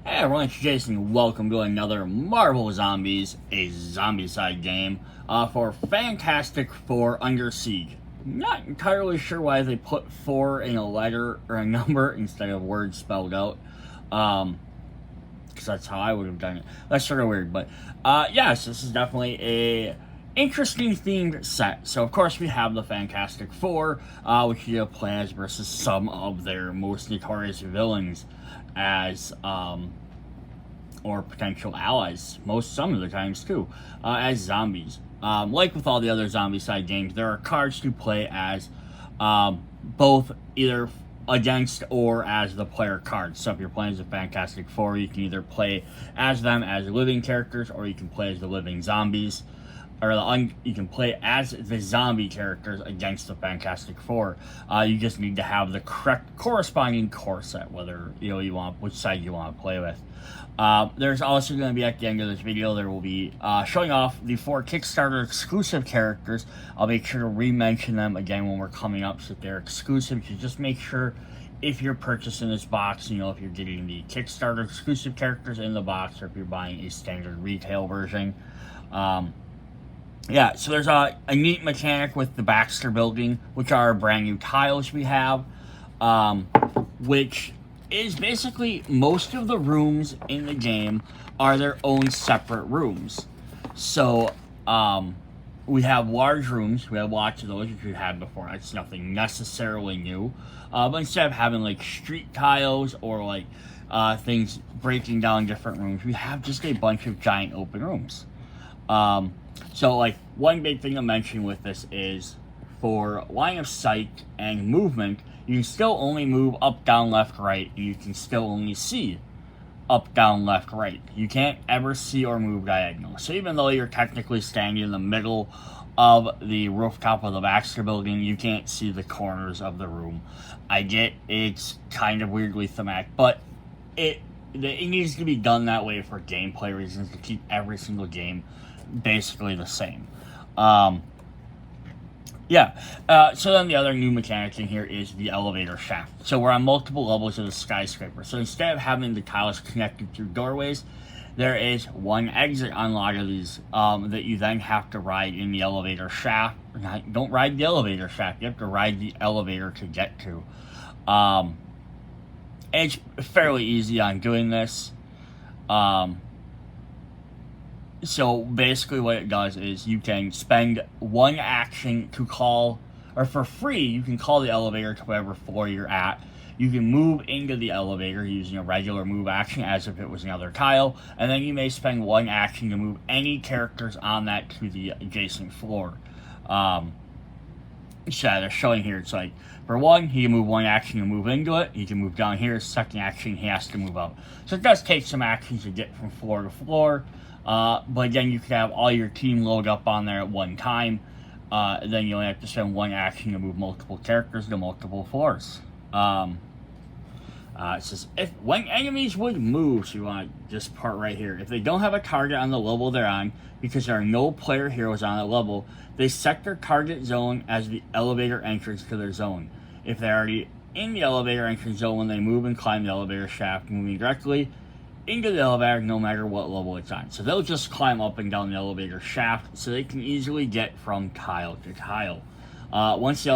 Hey everyone, it's Jason. Welcome to another Marvel Zombies, a Zombicide game for Fantastic Four Under Siege. Not entirely sure why they put 4 in a letter or a number instead of words spelled out. Because that's how I would have done it. That's sort of weird, but yes, this is definitely a interesting themed set. So of course we have the Fantastic Four, which you play as versus some of their most notorious villains as or potential allies, some of the times too, as zombies. Like with all the other Zombicide games, there are cards to play as both either against or as the player cards. So if you're playing as the Fantastic Four, you can either play as them as living characters, or you can play as the living zombies. You can play as the zombie characters against the Fantastic Four. You just need to have the correct corresponding core set, whether which side you want to play with. There's also going to be, at the end of this video, there will be showing off the 4 Kickstarter exclusive characters. I'll make sure to re-mention them again when we're coming up, so they're exclusive. So just make sure, if you're purchasing this box, if you're getting the Kickstarter exclusive characters in the box, or if you're buying a standard retail version. Yeah, so there's a neat mechanic with the Baxter Building, which are brand new tiles we have, which is basically most of the rooms in the game are their own separate rooms. So we have large rooms, we have lots of those, which we've had before. It's nothing necessarily new, but instead of having like street tiles or like things breaking down different rooms, we have just a bunch of giant open rooms. So, like, one big thing to mention with this is, for line of sight and movement, you can still only move up, down, left, right, and you can still only see up, down, left, right. You can't ever see or move diagonal. So even though you're technically standing in the middle of the rooftop of the Baxter Building, you can't see the corners of the room. I get it's kind of weirdly thematic, but it needs to be done that way for gameplay reasons, to keep every single game basically the same. So then the other new mechanic in here is the elevator shaft. So we're on multiple levels of the skyscraper. So instead of having the tiles connected through doorways, there is one exit on a lot of these that you then have to ride in the elevator shaft. Don't ride the elevator shaft, you have to ride the elevator to get to. And it's fairly easy on doing this. So basically what it does is you can spend one action to call, or for free, you can call the elevator to whatever floor you're at. You can move into the elevator using a regular move action as if it was another tile, and then you may spend one action to move any characters on that to the adjacent floor. So they're showing here, it's like, for one, he can move one action to move into it. He can move down here, second action, he has to move out. So it does take some actions to get from floor to floor. But again, you could have all your team load up on there at one time. Then you only have to spend one action to move multiple characters to multiple floors. It says, when enemies would move, so you want this part right here. If they don't have a target on the level they're on, because there are no player heroes on that level, they set their target zone as the elevator entrance to their zone. If they're already in the elevator entrance zone, when they move and climb the elevator shaft, moving directly into the elevator no matter what level it's on. So they'll just climb up and down the elevator shaft, so they can easily get from tile to tile. Once in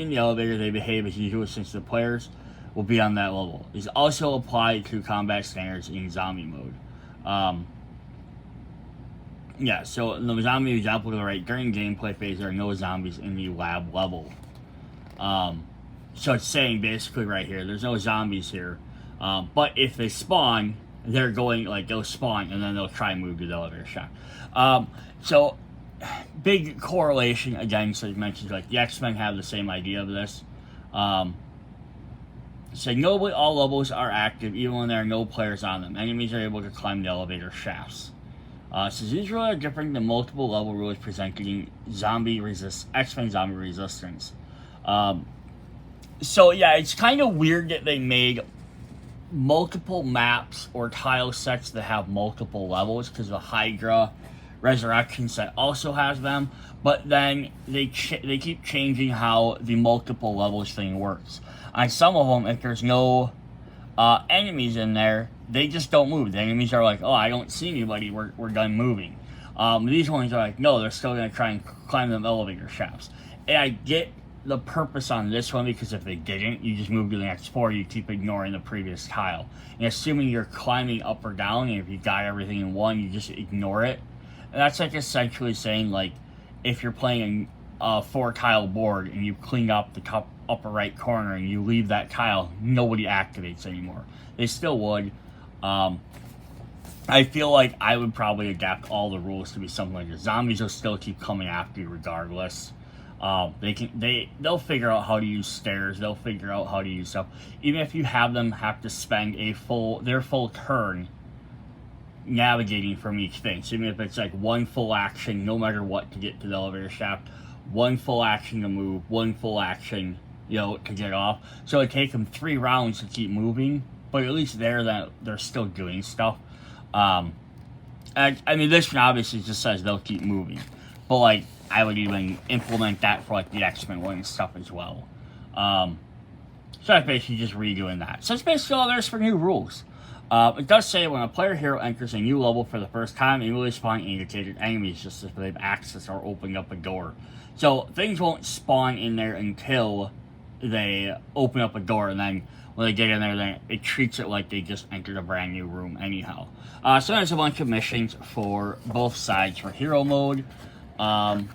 the elevator, they behave as usual, since the players will be on that level. These also apply to combat standards in zombie mode. So in the zombie example to the right, during gameplay phase, there are no zombies in the lab level. So it's saying basically right here, there's no zombies here. But if they spawn, they'll spawn and then they'll try and move to the elevator shaft. So big correlation again, so you mentioned like the X-Men have the same idea of this. So notably, all levels are active even when there are no players on them. Enemies are able to climb the elevator shafts. So these rules are different than multiple level rules presented in X-Men Zombie Resistance. So yeah, it's kind of weird that they made multiple maps or tile sets that have multiple levels, because the Hydra Resurrection set also has them, but then they keep changing how the multiple levels thing works. On some of them, if there's no enemies in there, they just don't move. The enemies are like, oh, I don't see anybody, we're done moving. These ones are like, no, they're still going to try and climb them elevator shafts. And I get the purpose on this one, because if they didn't, you just move to the next floor, you keep ignoring the previous tile. And assuming you're climbing up or down, and if you got everything in one, you just ignore it. And that's like essentially saying, like, if you're playing a 4-tile board and you clean up the top upper right corner and you leave that tile, nobody activates anymore. They still would. I feel like I would probably adapt all the rules to be something like this. Zombies will still keep coming after you regardless. They'll figure out how to use stairs. They'll figure out how to use stuff. Even if you have them have to spend their full turn navigating from each thing. So even if it's like one full action, no matter what, to get to the elevator shaft, one full action to move, one full action, to get off. So it take them 3 rounds to keep moving, but at least they're still doing stuff. I mean, this one obviously just says they'll keep moving, but like, I would even implement that for like the X-Men one and stuff as well. So that's basically just redoing that. So that's basically all there's for new rules. It does say when a player hero enters a new level for the first time, it will spawn indicated enemies just as they've accessed or opened up a door. So things won't spawn in there until they open up a door, and then when they get in there, then it treats it like they just entered a brand new room anyhow. So there's a bunch of missions for both sides for hero mode. I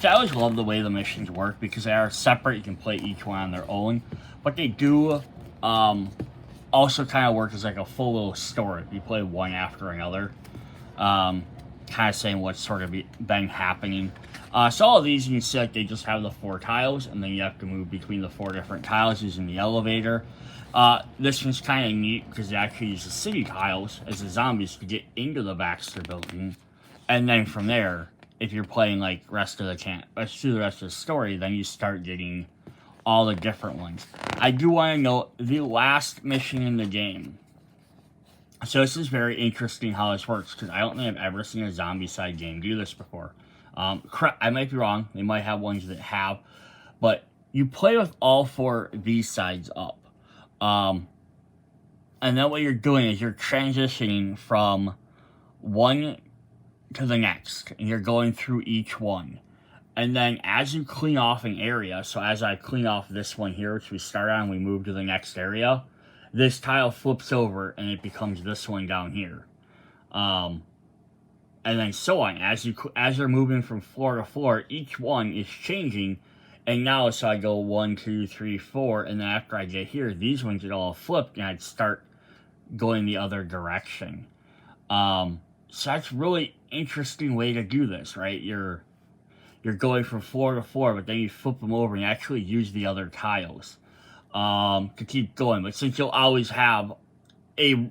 always love the way the missions work because they are separate. You can play each one on their own, but they do also kind of work as like a full little story. You play one after another, kind of saying what's sort of been happening. So all of these, you can see like they just have the 4 tiles, and then you have to move between the 4 different tiles using the elevator. This one's kind of neat because they actually use the city tiles as the zombies to get into the Baxter Building, and then from there, if you're playing like through the rest of the story, then you start getting all the different ones. I do want to note the last mission in the game. So this is very interesting how this works, because I don't think I've ever seen a zombie side game do this before. I might be wrong. They might have ones that have, but you play with all 4 these sides up. And then what you're doing is you're transitioning from one to the next, and you're going through each one. And then as you clean off an area, so as I clean off this one here, which we start on, we move to the next area, this tile flips over and it becomes this one down here. And then so on. As you're moving from floor to floor, each one is changing. And now, so I go 1, 2, 3, 4, and then after I get here, these ones get all flipped, and I'd start going the other direction. So that's really interesting way to do this, right? You're going from floor to floor, but then you flip them over and you actually use the other tiles to keep going. But since you'll always have a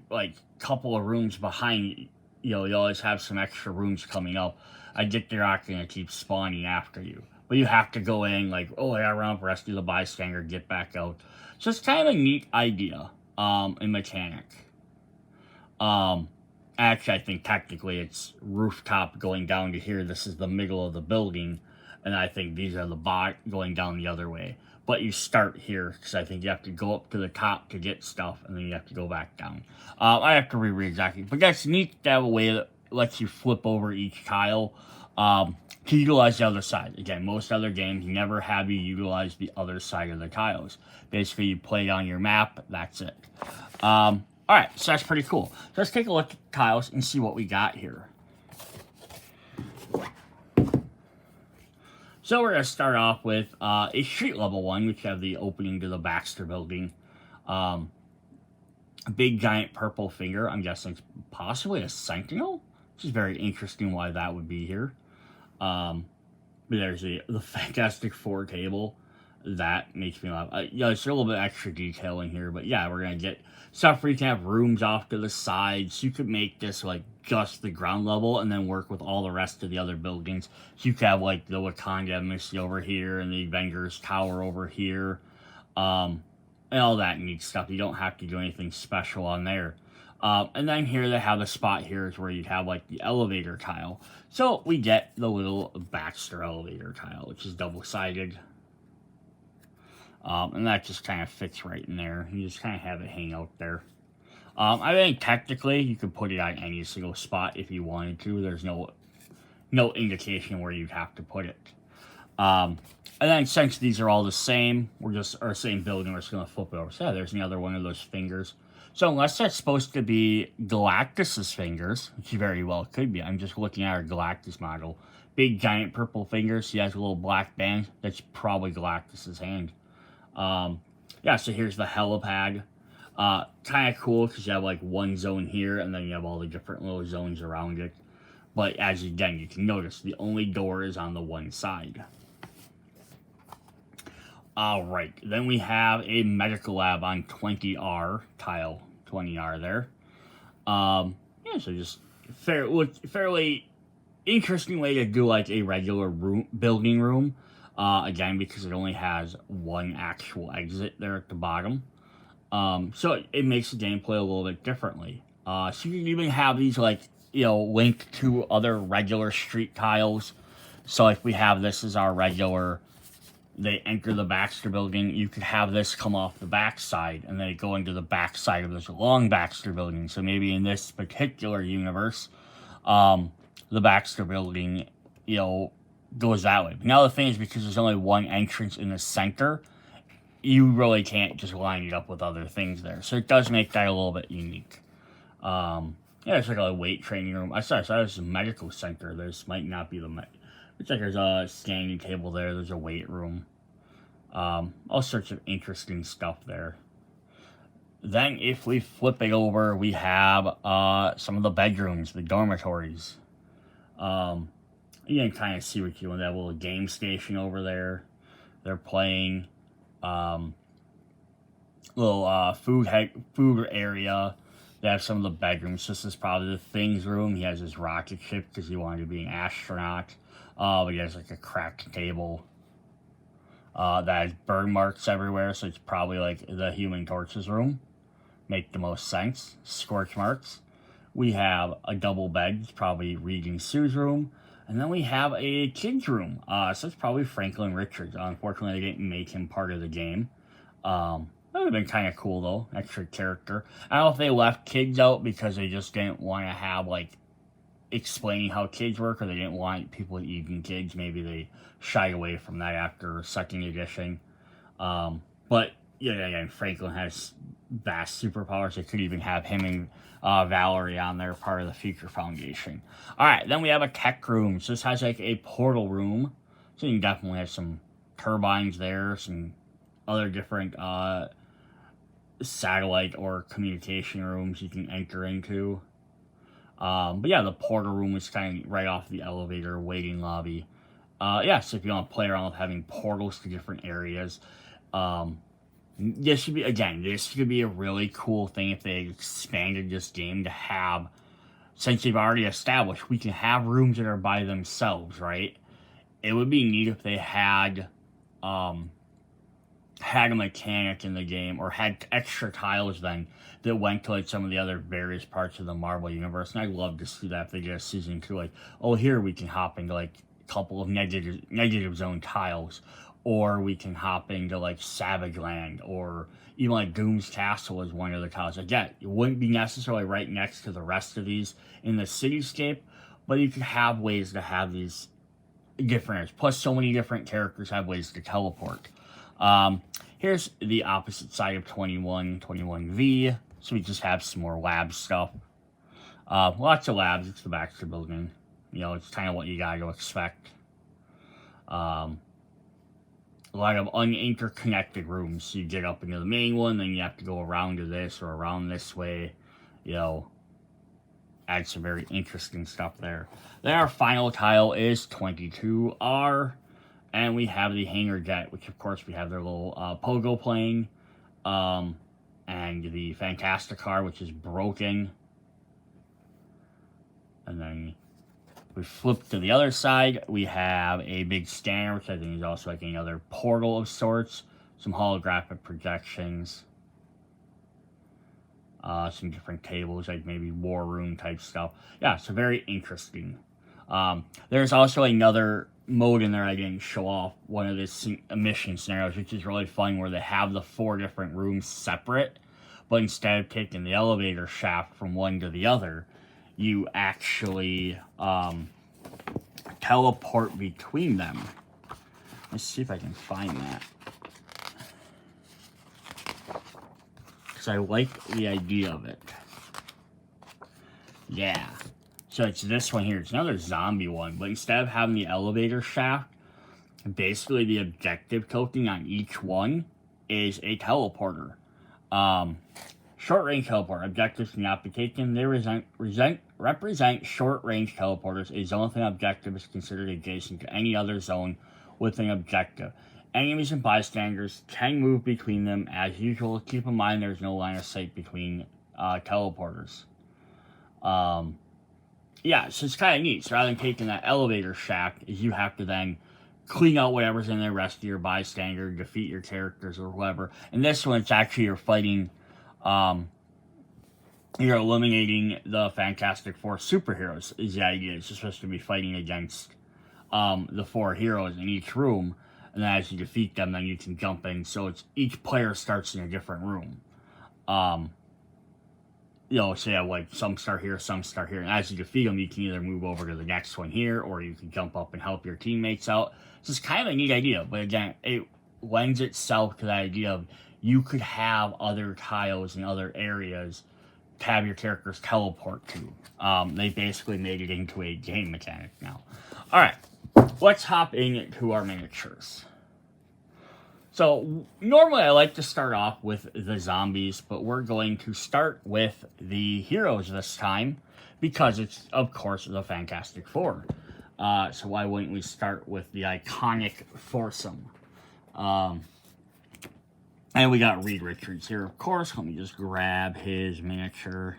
couple of rooms behind you, you always have some extra rooms coming up. I get they're not going to keep spawning after you, but you have to go in like, oh, I gotta run up, rescue the bystander, get back out. So it's kind of a neat idea and mechanic. Actually, I think technically it's rooftop going down to here. This is the middle of the building, and I think these are the going down the other way. But you start here, because I think you have to go up to the top to get stuff, and then you have to go back down. I have to reread exactly. But that's neat to have a way that lets you flip over each tile to utilize the other side. Again, most other games never have you utilize the other side of the tiles. Basically, you play it on your map, that's it. Alright, so that's pretty cool. So let's take a look at the tiles and see what we got here. So we're going to start off with a street level one, which have the opening to the Baxter Building. A big giant purple finger. I'm guessing it's possibly a sentinel, which is very interesting why that would be here. But there's the Fantastic Four table. That makes me laugh. There's a little bit extra detail in here, but yeah, we're going to get stuff where you can have rooms off to the sides. You could make this like just the ground level and then work with all the rest of the other buildings. So you could have like the Wakanda Embassy over here and the Avengers Tower over here. And all that neat stuff. You don't have to do anything special on there. And then here they have a spot here is where you'd have like the elevator tile. So we get the little Baxter elevator tile, which is double-sided. And that just kind of fits right in there. You just kind of have it hang out there. I think technically you could put it on any single spot if you wanted to. There's no indication where you'd have to put it. And then since these are all the same, same building, we're just gonna flip it over. So yeah, there's another one of those fingers. So unless that's supposed to be Galactus's fingers, which very well could be. I'm just looking at our Galactus model. Big giant purple fingers. He has a little black band. That's probably Galactus's hand. Yeah, so here's the helipad. Kind of cool because you have like one zone here and then you have all the different little zones around it. But as again, you can notice the only door is on the one side. Alright, then we have a medical lab on 20R, tile 20R there. Yeah, so just fairly interesting way to do like a regular building room. Again, because it only has one actual exit there at the bottom. So it makes the gameplay a little bit differently. So you can even have these like, linked to other regular street tiles. So if we have this as our regular, they enter the Baxter Building, you could have this come off the backside and then go into the backside of this long Baxter Building. So maybe in this particular universe, the Baxter Building, goes that way. But now the thing is, because there's only one entrance in the center, you really can't just line it up with other things there. So it does make that a little bit unique. Yeah, it's like a weight training room. I thought it was a medical center. This might not be it's like there's a standing table there. There's a weight room. All sorts of interesting stuff there. Then if we flip it over, we have some of the bedrooms, the dormitories. You can kind of see what you want. That little game station over there. They're playing. Little food area. They have some of the bedrooms. This is probably the Thing's room. He has his rocket ship because he wanted to be an astronaut. But he has like a cracked table. That has burn marks everywhere, so it's probably like the Human Torch's room. Make the most sense. Scorch marks. We have a double bed. It's probably Regan Sue's room. And then we have a kid's room. So it's probably Franklin Richards. Unfortunately, they didn't make him part of the game. That would have been kind of cool, though. Extra character. I don't know if they left kids out because they just didn't want to have, like, explaining how kids work, or they didn't want people eating kids. Maybe they shied away from that after second edition. But, yeah, again, Franklin has vast superpowers. They could even have him and Valerie on there, part of the Future Foundation. Alright, then we have a tech room. So this has, like, a portal room. So you can definitely have some turbines there, some other different satellite or communication rooms you can enter into. But yeah, the portal room is kind of right off the elevator, waiting lobby. Yeah, so if you want to play around with having portals to different areas, this should be a really cool thing if they expanded this game to have, since they've already established we can have rooms that are by themselves, right? It would be neat if they had a mechanic in the game, or had extra tiles then that went to like some of the other various parts of the Marvel universe. And I'd love to see that if they did a season 2, like, oh, here we can hop into like a couple of negative zone tiles, or we can hop into like Savage Land, or even like Doom's Castle is one of the tiles. Again, it wouldn't be necessarily right next to the rest of these in the cityscape, but you could have ways to have these different, plus so many different characters have ways to teleport. Here's the opposite side of 21V. So we just have some more lab stuff. Lots of labs. It's the Baxter Building. It's kind of what you gotta expect. A lot of uninterconnected rooms. So you get up into the main one, then you have to go around to this or around this way. Add some very interesting stuff there. Then our final tile is 22R. And we have the Hangar Jet, which of course we have their little pogo playing. And the Fantastic Car, which is broken. And then we flip to the other side. We have a big scanner, which I think is also like another portal of sorts. Some holographic projections. Some different tables, like maybe war room type stuff. Yeah, so very interesting. There's also another mode in there I didn't show off, one of the mission scenarios, which is really fun, where they have the 4 different rooms separate, but instead of taking the elevator shaft from one to the other, you actually teleport between them. Let's see if I can find that, because I like the idea of it. Yeah. So it's this one here. It's another zombie one, but instead of having the elevator shaft, basically the objective token on each one is a teleporter. Short range teleport. Objectives cannot be taken. They represent short range teleporters. A zone with an objective is considered adjacent to any other zone with an objective. Enemies and bystanders can move between them as usual. Keep in mind there's no line of sight between teleporters. Yeah, so it's kind of neat. So rather than taking that elevator shaft, is you have to then clean out whatever's in the rest of your bystander, defeat your characters or whatever. And this one, it's actually you're fighting, you're eliminating the Fantastic Four superheroes, is the idea. It's just supposed to be fighting against the 4 heroes in each room. And then as you defeat them, then you can jump in. So it's each player starts in a different room. You know, so yeah, like some start here, some start here. And as you defeat them, you can either move over to the next one here, or you can jump up and help your teammates out. So it's kind of a neat idea. But again, it lends itself to that idea of you could have other tiles in other areas to have your characters teleport to. They basically made it into a game mechanic now. All right, let's hop into our miniatures. So, normally I like to start off with the zombies, but we're going to start with the heroes this time, because it's, of course, the Fantastic Four. So why wouldn't we start with the iconic foursome? And we got Reed Richards here, of course. Let me just grab his miniature.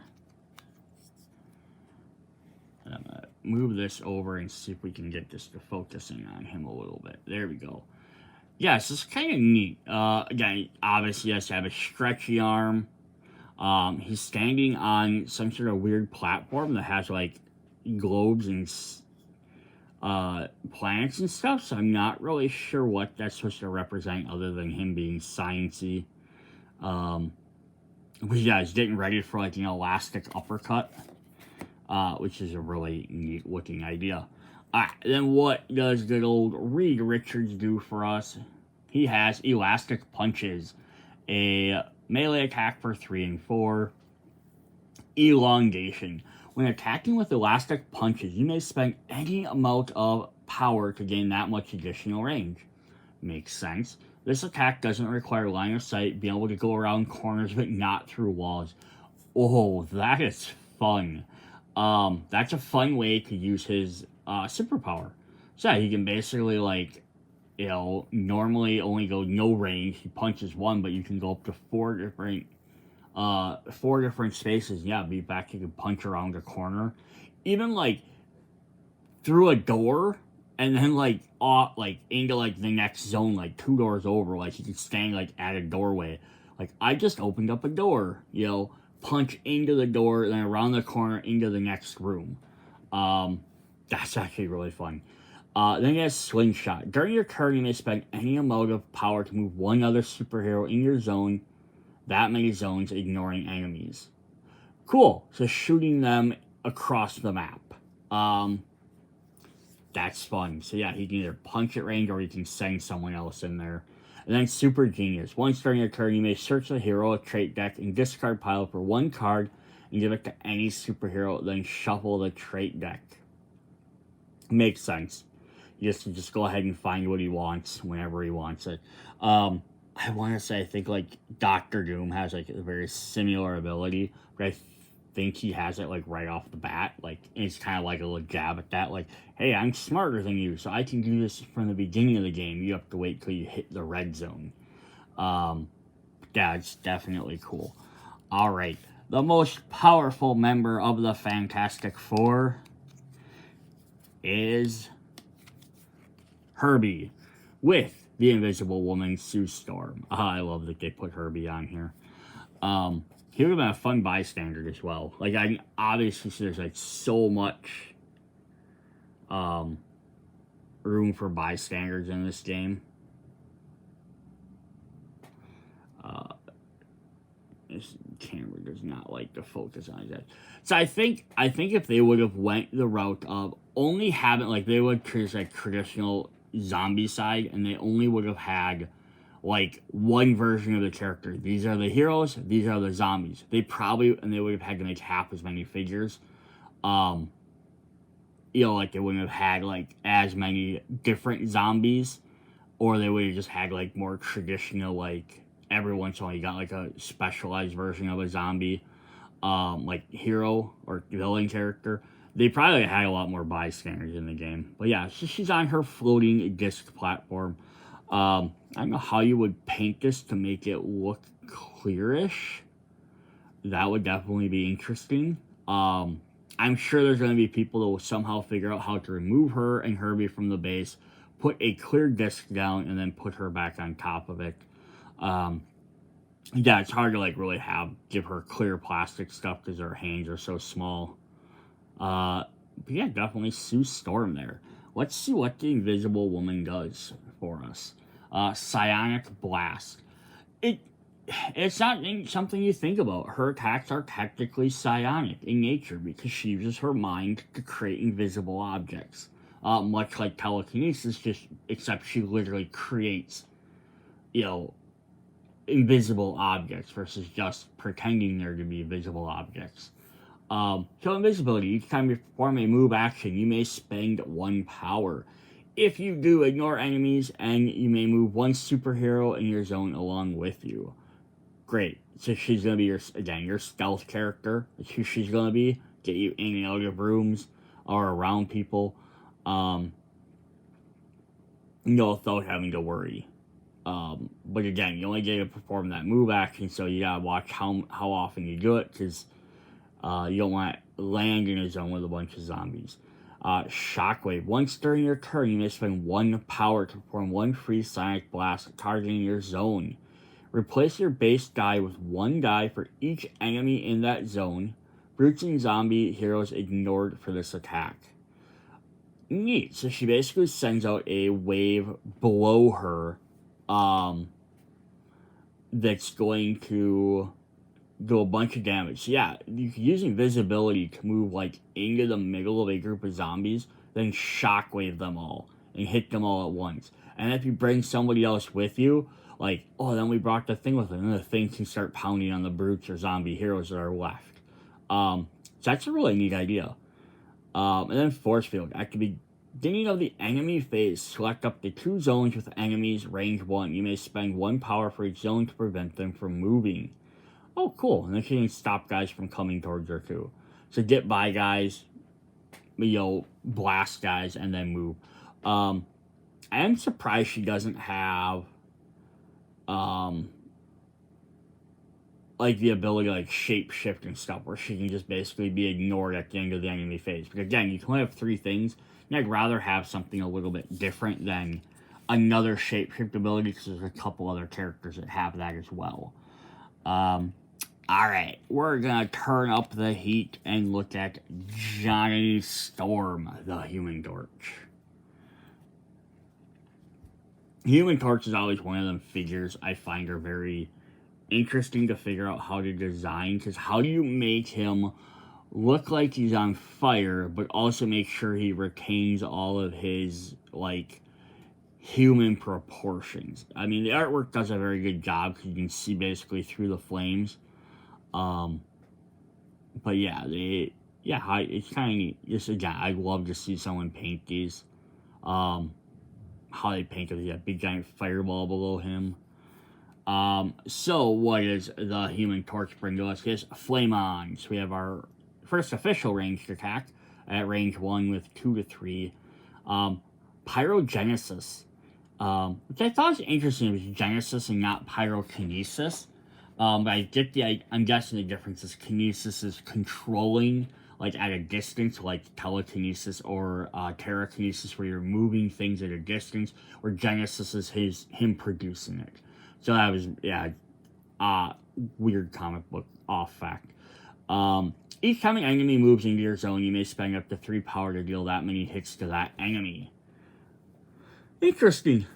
And I'm going to move this over and see if we can get this to focusing on him a little bit. There we go. Yes, it's kind of neat. Again, obviously, he has to have a stretchy arm. He's standing on some sort of weird platform that has, like, globes and planets and stuff, so I'm not really sure what that's supposed to represent other than him being sciencey. But yeah, he's getting ready for, like, an elastic uppercut, which is a really neat looking idea. Alright, then what does good old Reed Richards do for us? He has Elastic Punches, a melee attack for 3 and 4. Elongation. When attacking with Elastic Punches, you may spend any amount of power to gain that much additional range. Makes sense. This attack doesn't require line of sight, being able to go around corners but not through walls. Oh, that is fun. That's a fun way to use his superpower. So yeah, he can basically, like, you know, normally only go no range. He punches 1, but you can go up to 4 different spaces. Yeah, be back, you can punch around a corner. Even, like, through a door, and then, like, into, like, the next zone, like, 2 doors over. Like, you can stand, like, at a doorway. Like, I just opened up a door, you know, punch into the door, then around the corner into the next room. That's actually really fun. Then he has Slingshot. During your turn, you may spend any amount of power to move one other superhero in your zone, that many zones, ignoring enemies. Cool. So shooting them across the map. That's fun. So yeah, he can either punch at range or he can send someone else in there. And then Super Genius. Once during your turn, you may search the hero trait deck and discard pile for 1 card and give it to any superhero, then shuffle the trait deck. Makes sense. You just go ahead and find what he wants whenever he wants it. I want to say, I think, like, Doctor Doom has, like, a very similar ability, but I think he has it, like, right off the bat. Like, it's kind of like a little jab at that, like, hey, I'm smarter than you, so I can do this from the beginning of the game. You have to wait till you hit the red zone. Yeah, it's definitely cool. Alright, the most powerful member of the Fantastic Four is Herbie, with the Invisible Woman, Sue Storm. I love that they put Herbie on here. He would have been a fun bystander as well. Like, I obviously see there's, like, so much room for bystanders in this game. This camera does not like to focus on that. So I think if they would have went the route of only having, like, they would choose like traditional zombie side, and they only would have had like one version of the character. These are the heroes, these are the zombies. They would have had to make half as many figures. Like they wouldn't have had like as many different zombies, or they would have just had like more traditional, like every once in a while you got like a specialized version of a zombie, like hero or villain character. They probably had a lot more bystanders in the game. But yeah, so she's on her floating disc platform. I don't know how you would paint this to make it look clearish. That would definitely be interesting. I'm sure there's going to be people that will somehow figure out how to remove her and Herbie from the base, put a clear disc down, and then put her back on top of it. Yeah, it's hard to like really give her clear plastic stuff because her hands are so small. But yeah, definitely Sue Storm there. Let's see what the Invisible Woman does for us. Psionic Blast. It's not something you think about. Her attacks are technically psionic in nature because she uses her mind to create invisible objects. Much like telekinesis, except she literally creates, invisible objects versus just pretending there to be visible objects. So invisibility, each time you perform a move action, you may spend 1 power. If you do, ignore enemies, and you may move 1 superhero in your zone along with you. Great. So she's going to be your stealth character. That's who she's going to be. Get you in and out of rooms or around people. Without having to worry. But again, you only get to perform that move action, so you gotta watch how often you do it, because you don't want to land in a zone with a bunch of zombies. Shockwave. Once during your turn, you may spend 1 power to perform 1 free sonic blast targeting your zone. Replace your base die with 1 die for each enemy in that zone. Brutes and zombie heroes ignored for this attack. Neat. So she basically sends out a wave below her that's going to do a bunch of damage. So yeah, you can use invisibility to move like into the middle of a group of zombies, then shockwave them all and hit them all at once. And if you bring somebody else with you, like, then we brought the thing with it, and the thing can start pounding on the brutes or zombie heroes that are left. So that's a really neat idea. And then force field. At the beginning of the enemy phase, select up to 2 zones with enemies range 1. You may spend 1 power for each zone to prevent them from moving. Oh, cool. And then she can stop guys from coming towards her, too. So get by guys, blast guys, and then move. I am surprised she doesn't have, like, the ability to, like, shape shift and stuff, where she can just basically be ignored at the end of the enemy phase. Because, again, you can only have 3 things, and I'd rather have something a little bit different than another shape shift ability, because there's a couple other characters that have that as well. Alright, we're gonna turn up the heat and look at Johnny Storm, the Human Torch. Human Torch is always one of them figures I find are very interesting to figure out how to design, because how do you make him look like he's on fire, but also make sure he retains all of his, like, human proportions? I mean, the artwork does a very good job, because you can see basically through the flames. But yeah, it's kind of neat. Just again, I'd love to see someone paint these. How they painted that big giant fireball below him. So what does the Human Torch bring to us? Yes, Flame On. So we have our first official ranged attack at range 1 with 2 to 3. Pyrogenesis. Which I thought was interesting. It was Genesis and not Pyrokinesis. But I'm guessing the difference is kinesis is controlling, like, at a distance, like telekinesis or telekinesis, where you're moving things at a distance, or Genesis is him producing it. So that was, weird comic book off fact. Each time an enemy moves into your zone, you may spend up to 3 power to deal that many hits to that enemy. Interesting.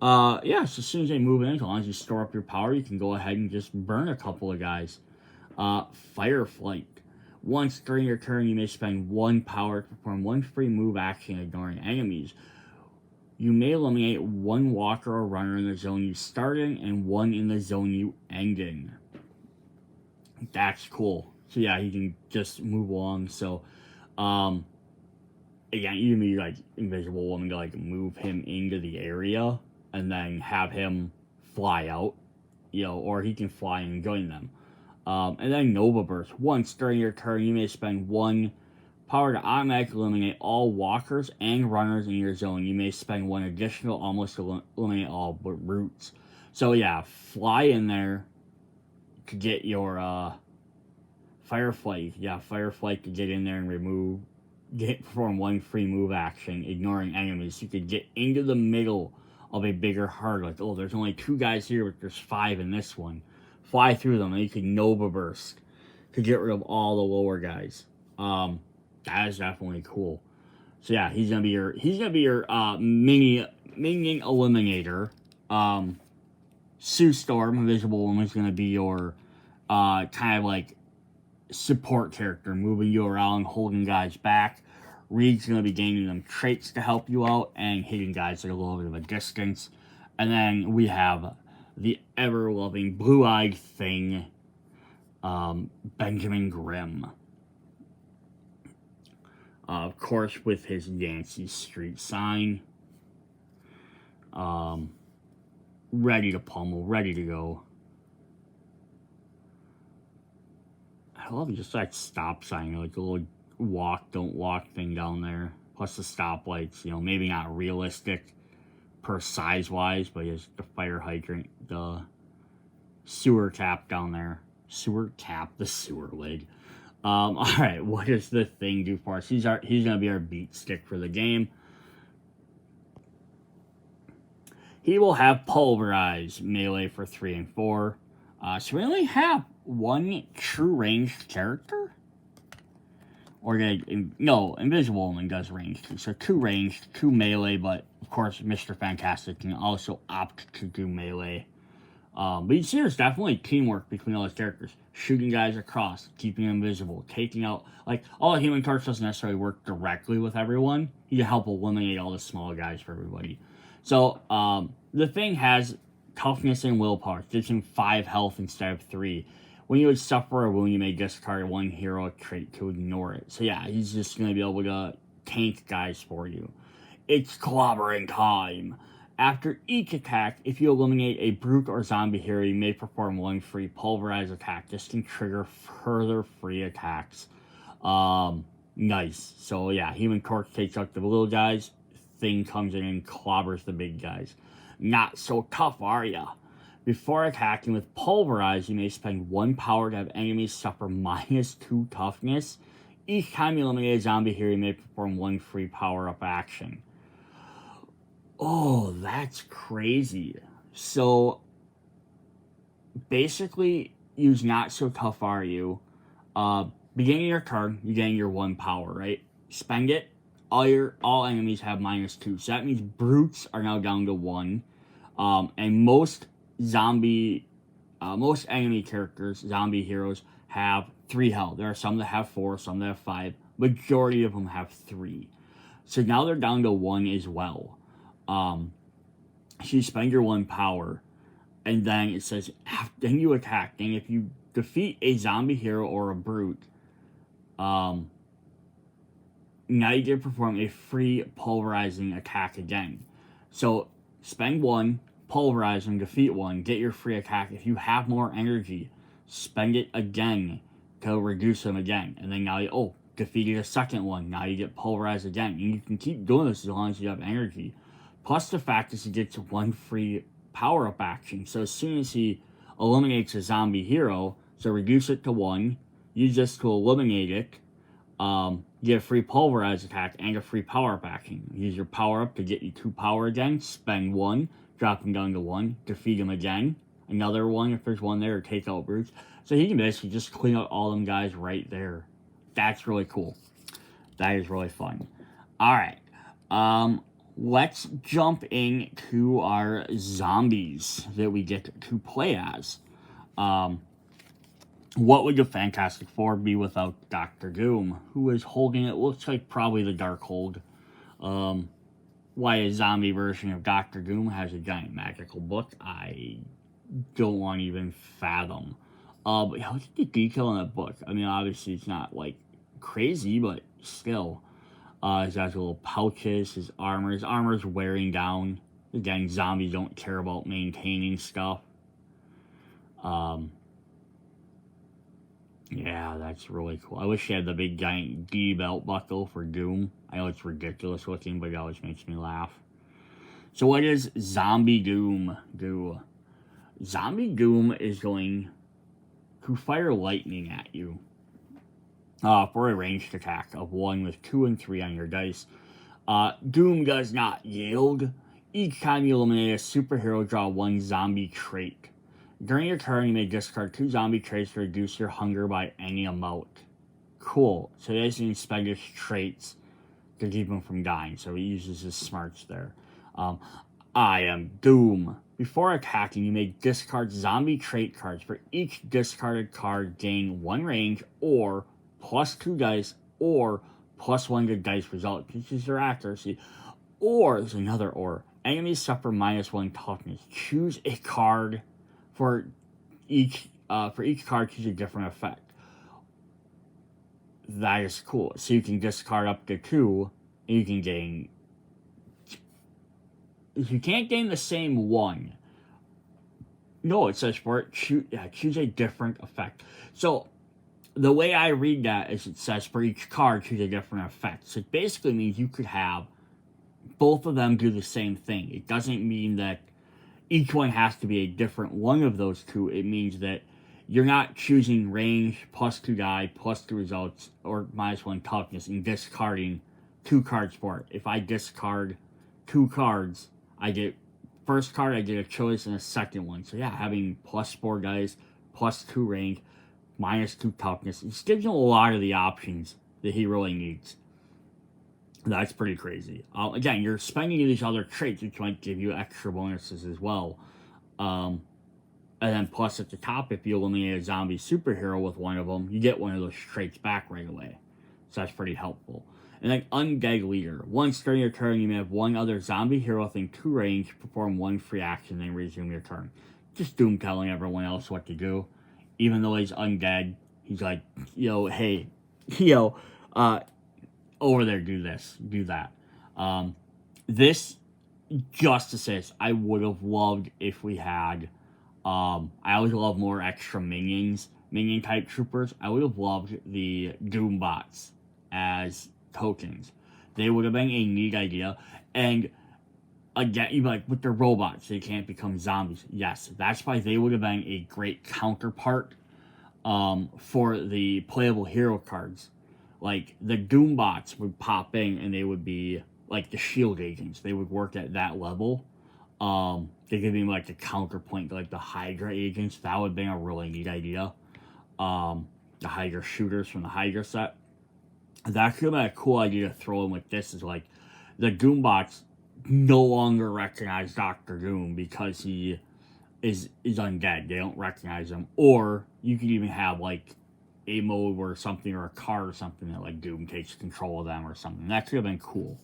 Yeah, so as soon as they move in, as long as you store up your power, you can go ahead and just burn a couple of guys. Fireflight. Once during your turn, you may spend 1 power to perform 1 free move action ignoring enemies. You may eliminate 1 walker or runner in the zone you start in and 1 in the zone you end in. That's cool. So yeah, he can just move along. So, again, you can be like Invisible Woman to like move him into the area and then have him fly out, or he can fly and join them. And then Nova Burst. Once during your turn, you may spend 1 power to automatically eliminate all walkers and runners in your zone. You may spend 1 additional almost to eliminate all brutes. So yeah, fly in there to get your Fireflight. Yeah, Fireflight to get in there and perform 1 free move action, ignoring enemies. You could get into the middle of a bigger herd. Like, oh, there's only 2 guys here, but there's 5 in this one. Fly through them, and you can Nova Burst to get rid of all the lower guys. That is definitely cool. So yeah, he's gonna be your minion eliminator. Sue Storm, Invisible Woman, is gonna be your kind of like support character, moving you around, holding guys back. Reed's gonna be gaining them traits to help you out and hitting guys at a little bit of a distance. And then we have the ever-loving blue-eyed thing, Benjamin Grimm. Of course, with his Yancey Street sign. Ready to pummel, ready to go. I love just that stop sign, like a little walk, don't walk thing down there. Plus the stoplights, maybe not realistic per size-wise, but it's the fire hydrant, the sewer cap down there. Sewer cap, the sewer lid. Alright, what does the thing do for us? He's gonna be our beat stick for the game. He will have Pulverize, melee for 3 and 4. So we only have 1 true ranged character? No, Invisible Woman does ranged. So 2 ranged, 2 melee, but of course Mr. Fantastic can also opt to do melee. But you see there's definitely teamwork between all those characters. Shooting guys across, keeping them invisible, taking out... Like, all the Human Torch doesn't necessarily work directly with everyone. He can help eliminate all the small guys for everybody. So, the thing has toughness and willpower. It gives him 5 health instead of 3. When you would suffer a wound, you may discard 1 hero trait to ignore it. So yeah, he's just going to be able to tank guys for you. It's clobbering time. After each attack, if you eliminate a brute or zombie hero, you may perform 1 free pulverize attack. This can trigger further free attacks. Nice. So yeah, Human Torch takes out the little guys. Thing comes in and clobbers the big guys. Not so tough, are ya? Before attacking with Pulverize, you may spend 1 power to have enemies suffer -2 toughness. Each time you eliminate a zombie hero, you may perform 1 free power-up action. Oh, that's crazy. So, basically, use Not So Tough Are You. Beginning of your turn, you gain your 1 power, right? Spend it. All enemies have -2. So that means brutes are now down to 1. And most enemy characters, zombie heroes, have 3 health. There are some that have 4, some that have 5. Majority of them have 3. So now they're down to 1 as well. So you spend your 1 power, and then it says, then you attack. And if you defeat a zombie hero or a brute, now you get to perform a free pulverizing attack again. So spend 1, pulverize and defeat 1, get your free attack. If you have more energy, spend it again to reduce them again. And then now you, defeated a second one. Now you get pulverized again. And you can keep doing this as long as you have energy. Plus the fact is he gets 1 free power-up action. So as soon as he eliminates a zombie hero, so reduce it to 1, use this to eliminate it, get a free pulverize attack and a free power-up action. Use your power-up to get you 2 power again, spend 1, drop him down to 1, defeat him again, another 1 if there's 1 there, or take out brutes. So he can basically just clean out all them guys right there. That's really cool. That is really fun. Alright. let's jump into our zombies that we get to play as. What would the Fantastic Four be without Doctor Doom, who is holding it looks like probably the Darkhold. Why a zombie version of Doctor Doom has a giant magical book, I don't want to even fathom. But look at the detail in that book. I mean, obviously it's not like crazy, but still. He has little pouches, his armor's wearing down. Again, zombies don't care about maintaining stuff. Yeah, that's really cool. I wish he had the big giant D belt buckle for Doom. I know it's ridiculous looking, but it always makes me laugh. So what does Zombie Doom do? Zombie Doom is going to fire lightning at you. For a ranged attack of 1 with 2 and 3 on your dice. Doom does not yield. Each time you eliminate a superhero, draw 1 zombie trait. During your turn, you may discard 2 zombie traits to reduce your hunger by any amount. Cool. So he doesn't spend his traits to keep him from dying, so he uses his smarts there. I am Doom. Before attacking, you may discard zombie trait cards. For each discarded card, gain 1 range, or +2 dice, or +1 to dice result. This is your accuracy. Or, there's another or. Enemies suffer -1 toughness. Choose a card for each card, choose a different effect. That is cool. So you can discard up to 2, and you can gain... You can't gain the same 1. No, it says for it, choose a different effect. So, the way I read that is it says for each card, choose a different effect. So it basically means you could have both of them do the same thing. It doesn't mean that each one has to be a different one of those two. It means that you're not choosing range +2 die, +2 results, or -1 toughness, and discarding 2 cards for it. If I discard 2 cards, I get first card, I get a choice, and a second one. So yeah, having +4 dice, +2 range, -2 toughness. It just gives him a lot of the options that he really needs. That's pretty crazy. Again, you're spending these other traits, which might give you extra bonuses as well. And then plus at the top, if you eliminate a zombie superhero with one of them, you get one of those traits back right away. So that's pretty helpful. And then Undead Leader. Once during your turn, you may have 1 other zombie hero within 2 range, perform 1 free action, then resume your turn. Just Doom telling everyone else what to do. Even though he's undead, he's like, hey, over there, do this, do that. This Justices, I would have loved if we had. I always love more extra minion type troopers. I would have loved the Doom bots as tokens. They would have been a neat idea. And again, you'd be like, with the robots, they can't become zombies. Yes, that's why they would have been a great counterpart for the playable hero cards. Like, the Doom bots would pop in and they would be like the shield agents. They would work at that level. They could be like a counterpoint to like the Hydra agents. That would have been a really neat idea. The Hydra shooters from the Hydra set. That could have been a cool idea to throw in with this, is like the Doom bots no longer recognize Doctor Doom because he is undead. They don't recognize him. Or you could even have like a mode or something, or a car or something that like Doom takes control of them or something. That could have been cool.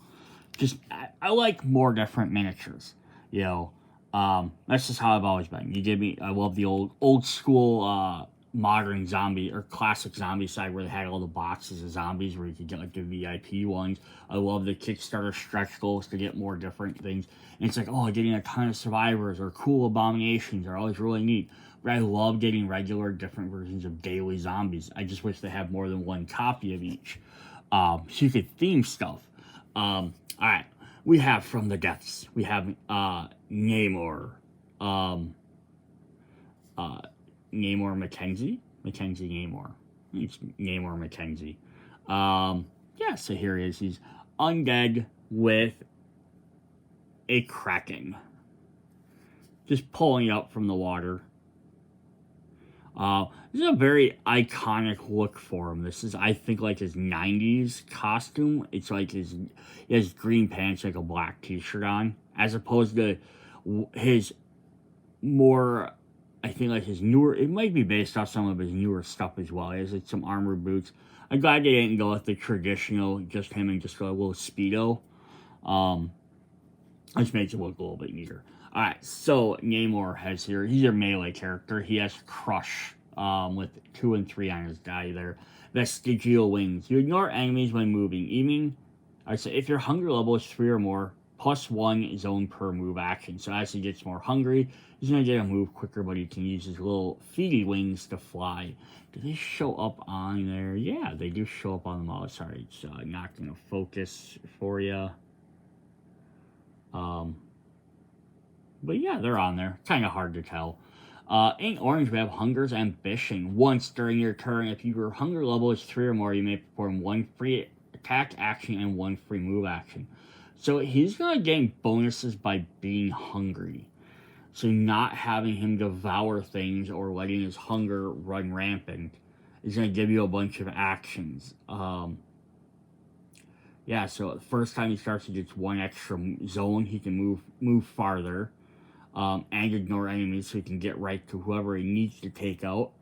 Just I like more different miniatures. That's just how I've always been. I love the old school modern zombie or classic zombie side where they had all the boxes of zombies where you could get like the VIP ones. I love the Kickstarter stretch goals to get more different things. And it's like, getting a ton of survivors or cool abominations are always really neat. But I love getting regular different versions of daily zombies. I just wish they had more than 1 copy of each. So you could theme stuff. Alright. We have from the depths. We have Namor. Namor Mackenzie? Mackenzie Namor. It's Namor Mackenzie. So here he is. He's undead with a Kraken. Just pulling it up from the water. This is a very iconic look for him. This is, I think, like his 90s costume. It's like he has green pants, like a black t-shirt on, as opposed to his more, I think, like his newer, it might be based off some of his newer stuff as well. He has like some armored boots. I'm glad they didn't go with the traditional, just him and just a little Speedo. Which makes it look a little bit neater. Alright, so Namor has here, he's your melee character. He has Crush, with 2 and 3 on his die there. Vestigial Wings. You ignore enemies when moving. Even, I say, if your hunger level is 3 or more, +1 zone per move action. So as he gets more hungry, he's going to get a move quicker, but he can use his little feety wings to fly. Do they show up on there? Yeah, they do show up on the model. Sorry, it's not going to focus for you. But yeah, they're on there. Kind of hard to tell. In orange, we have Hunger's Ambition. Once during your turn, if your hunger level is 3 or more, you may perform 1 free attack action and 1 free move action. So he's going to gain bonuses by being hungry. So not having him devour things or letting his hunger run rampant is going to give you a bunch of actions. Yeah, so the first time he starts, he gets 1 extra zone. He can move farther. And ignore enemies so he can get right to whoever he needs to take out.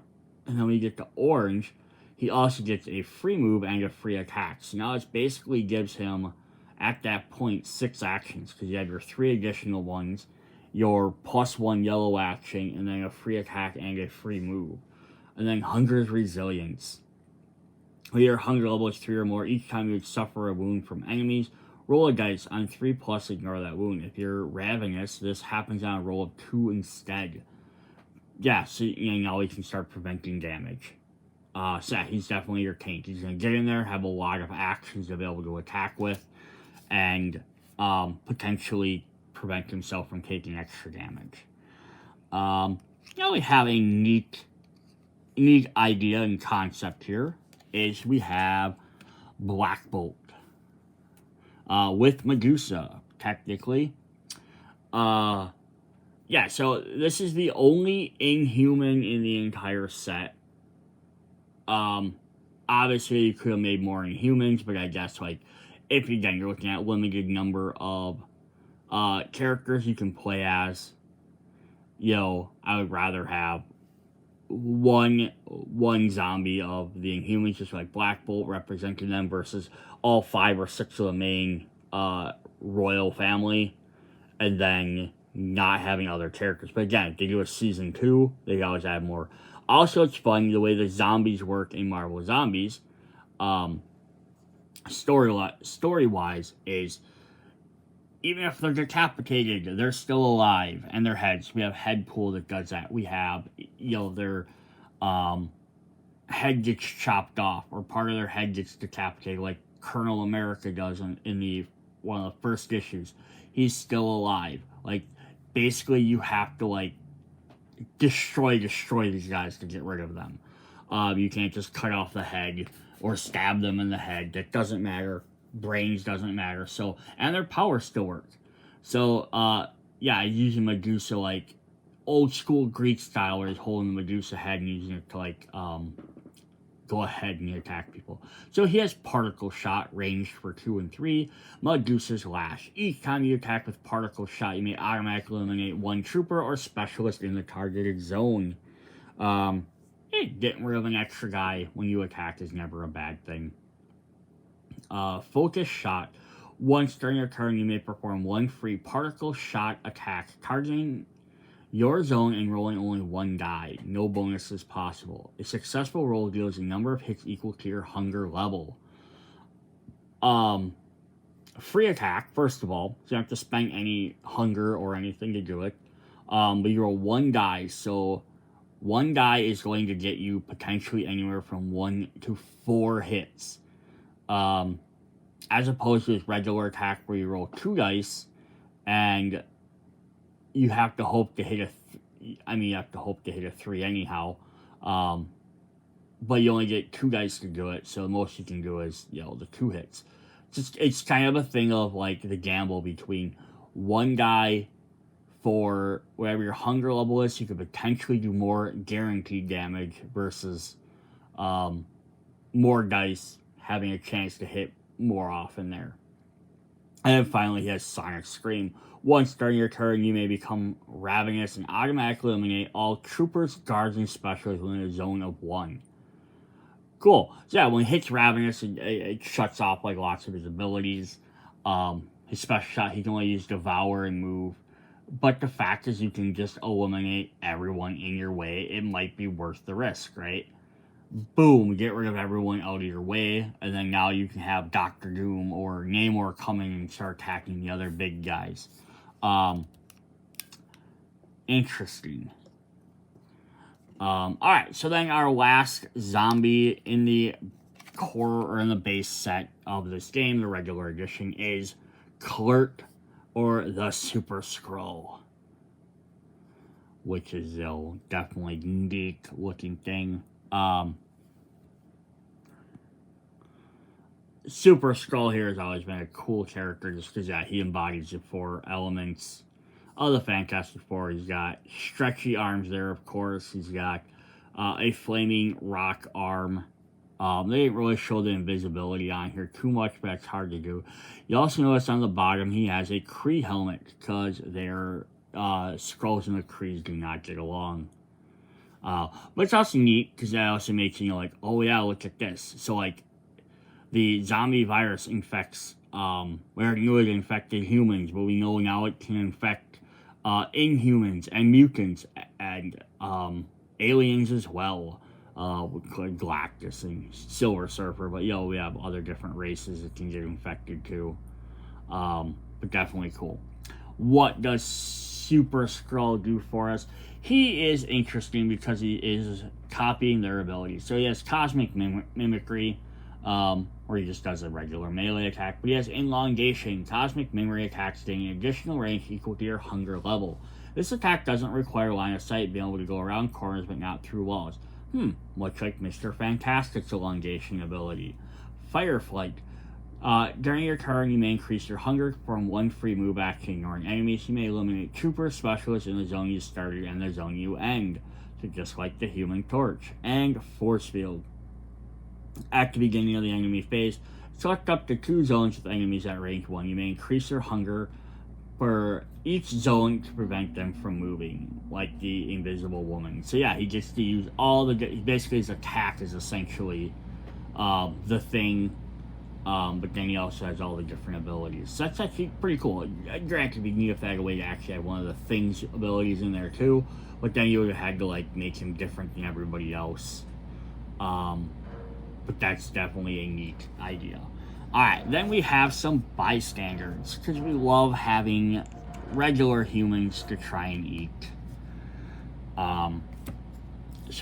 And then when you get to orange, he also gets a free move and a free attack. So now it basically gives him, at that point, 6 actions, because you have your 3 additional ones, your +1 yellow action, and then a free attack and a free move. And then Hunger's Resilience. When your hunger level is 3 or more, each time you suffer a wound from enemies, roll a dice. On 3+, ignore that wound. If you're ravenous, this happens on a roll of 2 instead. Yeah, so now he can start preventing damage. So yeah, he's definitely your tank. He's going to get in there, have a lot of actions to be able to attack with, and potentially prevent himself from taking extra damage. Now we have a neat idea and concept here, is we have Black Bolt. With Medusa, technically. Yeah, so this is the only Inhuman in the entire set. Obviously, you could have made more Inhumans, but I guess, like, if again, you're looking at limited number of characters you can play as, I would rather have one zombie of the Inhumans, just like Black Bolt, representing them versus all 5 or 6 of the main royal family, and then not having other characters. But again, if they do a season 2, they always add more. Also, it's fun the way the zombies work in Marvel Zombies. Story-wise, is even if they're decapitated, they're still alive, and their heads. We have Headpool that does that. We have, their head gets chopped off, or part of their head gets decapitated, like Colonel America does in one of the first issues. He's still alive. Like, basically, you have to, like, destroy these guys to get rid of them. You can't just cut off the head or stab them in the head. That doesn't matter. Brains doesn't matter. So, and their power still works. So, yeah, using Medusa, like, old school Greek style, where he's holding the Medusa head and using it to, like, go ahead and attack people. So he has Particle Shot, ranged for 2 and 3. Medusa's Lash. Each time you attack with Particle Shot, you may automatically eliminate 1 trooper or specialist in the targeted zone. Getting rid of an extra guy when you attack is never a bad thing. Focus Shot. Once during your turn, you may perform 1 free Particle Shot attack, targeting your zone and rolling only 1 die. No bonuses possible. A successful roll deals a number of hits equal to your hunger level. Free attack, first of all. So you don't have to spend any hunger or anything to do it. But you roll 1 die, so 1 die is going to get you potentially anywhere from 1 to 4 hits. As opposed to his regular attack where you roll 2 dice and you have to hope to hit a 3 anyhow. But you only get 2 dice to do it, so the most you can do is, the 2 hits. It's kind of a thing of, like, the gamble between 1 die for whatever your hunger level is, you could potentially do more guaranteed damage versus more dice having a chance to hit more often there. And then finally, he has Sonic Scream. Once during your turn, you may become ravenous and automatically eliminate all troopers, guards, and specialists within a zone of 1. Cool. So yeah, when it hits ravenous, it shuts off like lots of his abilities. His special shot, he can only use Devour and Move. But the fact is, you can just eliminate everyone in your way. It might be worth the risk, right? Boom, get rid of everyone out of your way, and then now you can have Dr. Doom or Namor coming and start attacking the other big guys. Interesting. Alright, so then our last zombie in the core or in the base set of this game, the regular edition, is Clert or the Super Skrull, which is a definitely neat looking thing. Super Skrull here has always been a cool character just because, yeah, he embodies the 4 elements of the Fantastic Four. He's got stretchy arms there, of course. He's got a flaming rock arm. They didn't really show the invisibility on here too much, but it's hard to do. You also notice on the bottom he has a Kree helmet because their Skrulls and the Krees do not get along. But it's also neat because that also makes you like, oh yeah, look at this. So like the zombie virus infects, we already knew it infected humans, but we know now it can infect Inhumans and mutants and aliens as well. Galactus and Silver Surfer, but we have other different races that can get infected too. But definitely cool. What does Super Skrull do for us? He is interesting because he is copying their abilities. So he has Cosmic Mimicry, where he just does a regular melee attack, but he has Elongation. Cosmic Mimicry attacks gain an additional range equal to your hunger level. This attack doesn't require line of sight, being able to go around corners but not through walls. Much like Mr. Fantastic's Elongation ability. Fireflight. During your turn, you may increase your hunger from 1 free move action. Ignoring enemies, you may eliminate troopers, specialists in the zone you started and the zone you end. So just like the Human Torch. And Force Field. At the beginning of the enemy phase, select up to 2 zones with enemies at range 1. You may increase your hunger for each zone to prevent them from moving, like the Invisible Woman. So yeah, he gets to use all the... Basically, his attack is essentially the thing, but then he also has all the different abilities. So that's actually pretty cool. Granted, it'd be neat if they had a way to actually have one of the things abilities in there too, but then you would have had to like make him different than everybody else. But that's definitely a neat idea. Alright, then we have some bystanders, because we love having regular humans to try and eat. So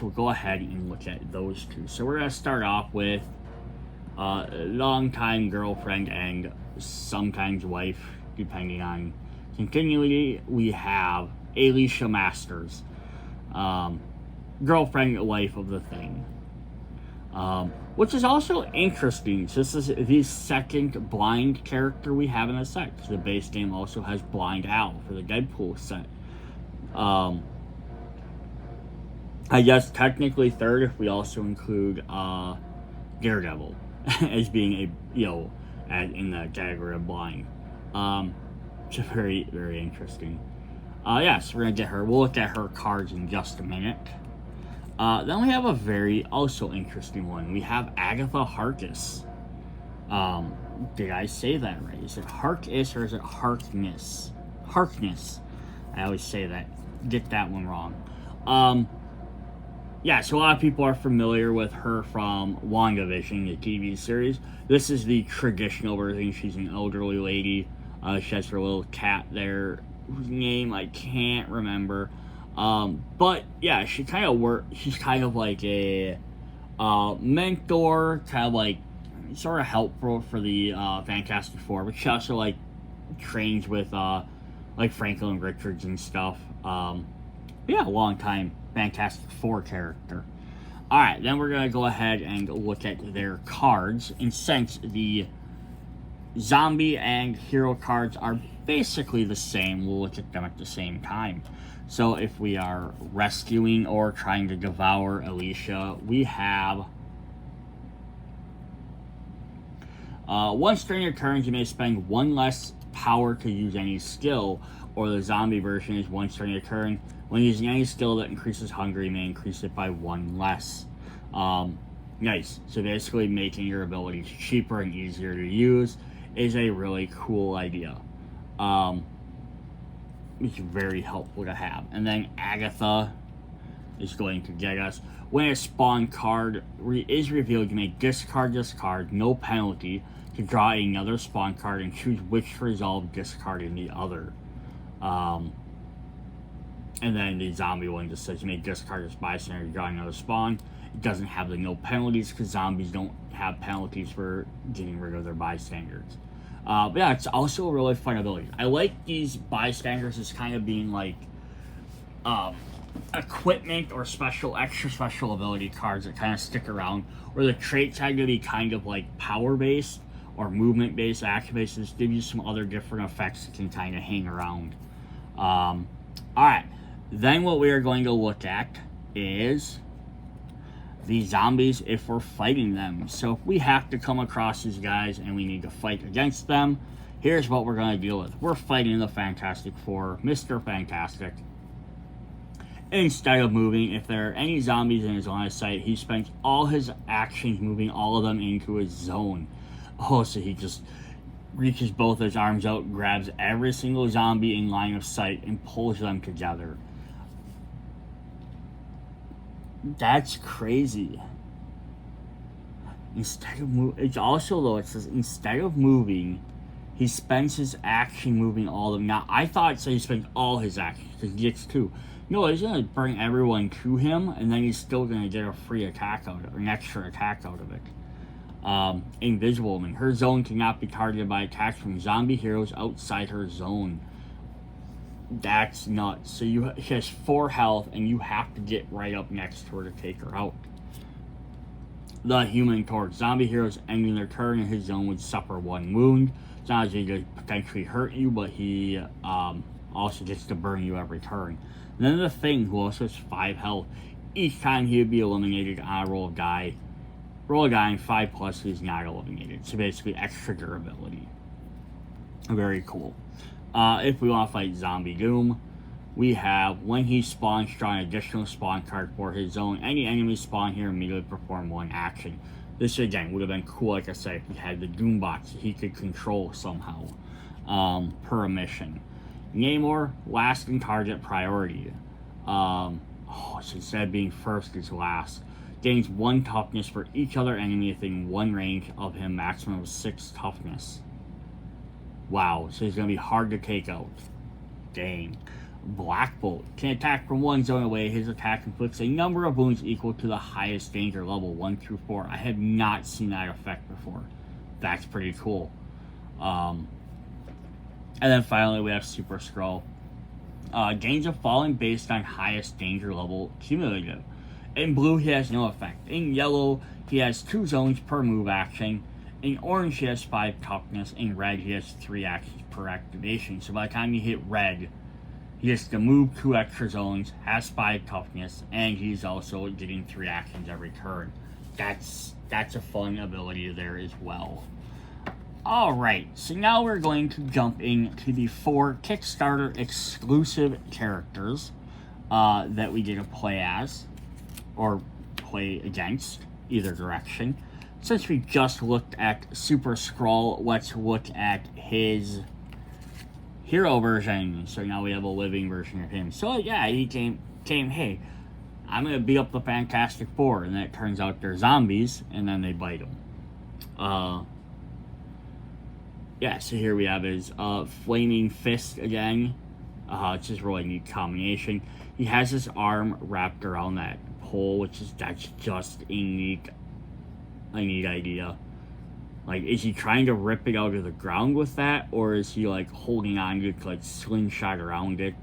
we'll go ahead and look at those two. So we're going to start off with longtime girlfriend and sometimes wife, depending on continuity. We have Alicia Masters, girlfriend, wife of the Thing. Which is also interesting. So this is the second blind character we have in the set. So the base game also has Blind Owl for the Deadpool set. I guess technically third if we also include Daredevil as being in the category of blind. It's very, very interesting. Yes, we're gonna get her. We'll look at her cards in just a minute. Then we have a very also interesting one. We have Agatha Harkness. Did I say that right? Is it Harkness or is it Harkness? Harkness. I always say that. Get that one wrong. Yeah, so a lot of people are familiar with her from WandaVision, the TV series. This is the traditional version. She's an elderly lady. She has her little cat there, whose name I can't remember. But yeah, she's kind of like a mentor, kind of like sort of helpful for the Fantastic Four, but she also like trains with like Franklin Richards and stuff. Yeah, long time Fantastic Four character. Alright, then we're gonna go ahead and look at their cards. And since the zombie and hero cards are basically the same. We'll look at them at the same time. So if we are rescuing or trying to devour Alicia, we have once during your turns, you may spend one less power to use any skill, or the zombie version is once during your turn. When using any skill that increases hunger, you may increase it by one less. Nice. So basically making your abilities cheaper and easier to use is a really cool idea. It's very helpful to have. And then Agatha is going to get us. When a spawn card is revealed, you may discard this card, no penalty, to draw another spawn card and choose which to resolve discarding the other. And then the zombie one just says you may discard this bystander to draw another spawn. It doesn't have the no penalties because zombies don't have penalties for getting rid of their bystanders. But yeah, it's also a really fun ability. I like these bystanders as kind of being like equipment or extra special ability cards that kind of stick around, where the traits had to be kind of like power based or movement based, action based, just give you some other different effects that can kind of hang around. Alright, then what we are going to look at is the zombies if we're fighting them. So if we have to come across these guys and we need to fight against them, here's what we're going to deal with. We're fighting the Fantastic Four, Mr. Fantastic. Instead of moving, if there are any zombies in his line of sight, he spends all his actions moving all of them into his zone. Oh, so he just reaches both his arms out, grabs every single zombie in line of sight, and pulls them together. That's crazy. Instead of moving, it's also though, it says instead of moving, he spends his action moving all of them. Now, I thought it said he spends all his actions, because he gets two. No, he's going to bring everyone to him, and then he's still going to get a free attack out of it, an extra attack out of it. Invisible Woman. Her zone cannot be targeted by attacks from zombie heroes outside her zone. That's nuts. So she has 4 health, and you have to get right up next to her to take her out. The Human Torch. Zombie heroes ending their turn in his zone would suffer 1 wound. It's not as he could potentially hurt you, but he also gets to burn you every turn. And then the Thing, who also has 5 health. Each time he would be eliminated on a roll a die, and 5+ he's not eliminated. So basically extra durability. Very cool. If we want to fight Zombie Doom, we have when he spawns, draw an additional spawn card for his zone. Any enemy spawn here immediately perform 1 action. This again would have been cool, like I said, if he had the Doom box that he could control somehow per mission. Namor, last in target priority. So instead of being first, it's last. Gains 1 toughness for each other enemy within 1 range of him, maximum of 6 toughness. Wow, so he's going to be hard to take out. Dang. Black Bolt can attack from 1 zone away. His attack inflicts a number of wounds equal to the highest danger level, 1 through 4. I have not seen that effect before. That's pretty cool. And then finally we have Super Skrull. Gains a falling based on highest danger level cumulative. In blue, he has no effect. In yellow, he has 2 zones per move action. In orange, he has 5 toughness. In red, he has 3 actions per activation. So by the time you hit red, he has to move 2 extra zones, has 5 toughness, and he's also getting 3 actions every turn. That's a fun ability there as well. Alright, so now we're going to jump into the 4 Kickstarter exclusive characters that we get to play as, or play against, either direction. Since we just looked at Super Skrull, let's look at his hero version. So now we have a living version of him. So yeah, he came, hey, I'm going to beat up the Fantastic Four. And then it turns out they're zombies, and then they bite him. Yeah, so here we have his Flaming Fist again. It's just a really neat combination. He has his arm wrapped around that pole, that's just a neat idea. Like, is he trying to rip it out of the ground with that, or is he like holding on to it to like slingshot around it?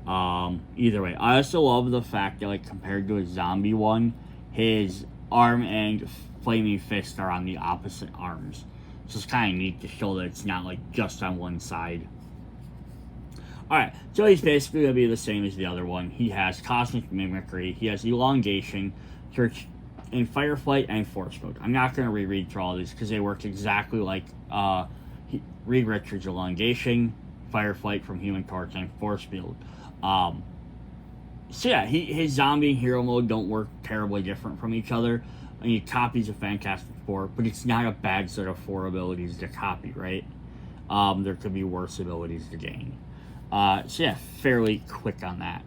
Either way, I also love the fact that, like, compared to a zombie one, his arm and Flaming Fist are on the opposite arms. So it's kind of neat to show that it's not like just on one side. Alright, so he's basically going to be the same as the other one. He has cosmic mimicry, he has elongation, search in firefight, and force mode. I'm not going to reread through all these because they work exactly like Reed Richards' elongation, firefight from Human Torch, and force field. So yeah, his zombie and hero mode don't work terribly different from each other. I mean, copies of Fantastic Four, but it's not a bad set of 4 abilities to copy, right? There could be worse abilities to gain. So yeah, fairly quick on that.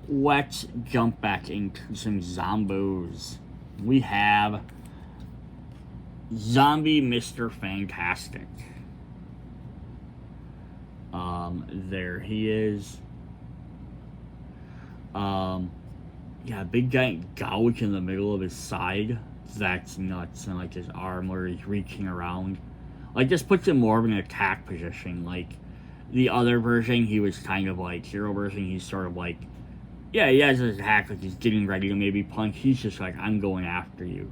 Let's jump back into some zombos. We have Zombie Mr. Fantastic. There he is. Yeah, big giant gouge in the middle of his side. That's nuts. And like his arm where he's reaching around. Like, this puts him more of an attack position. Like, the other version, he was kind of like, hero version, he's sort of like, yeah, he has his attack, like he's getting ready to maybe punch. He's just like, I'm going after you.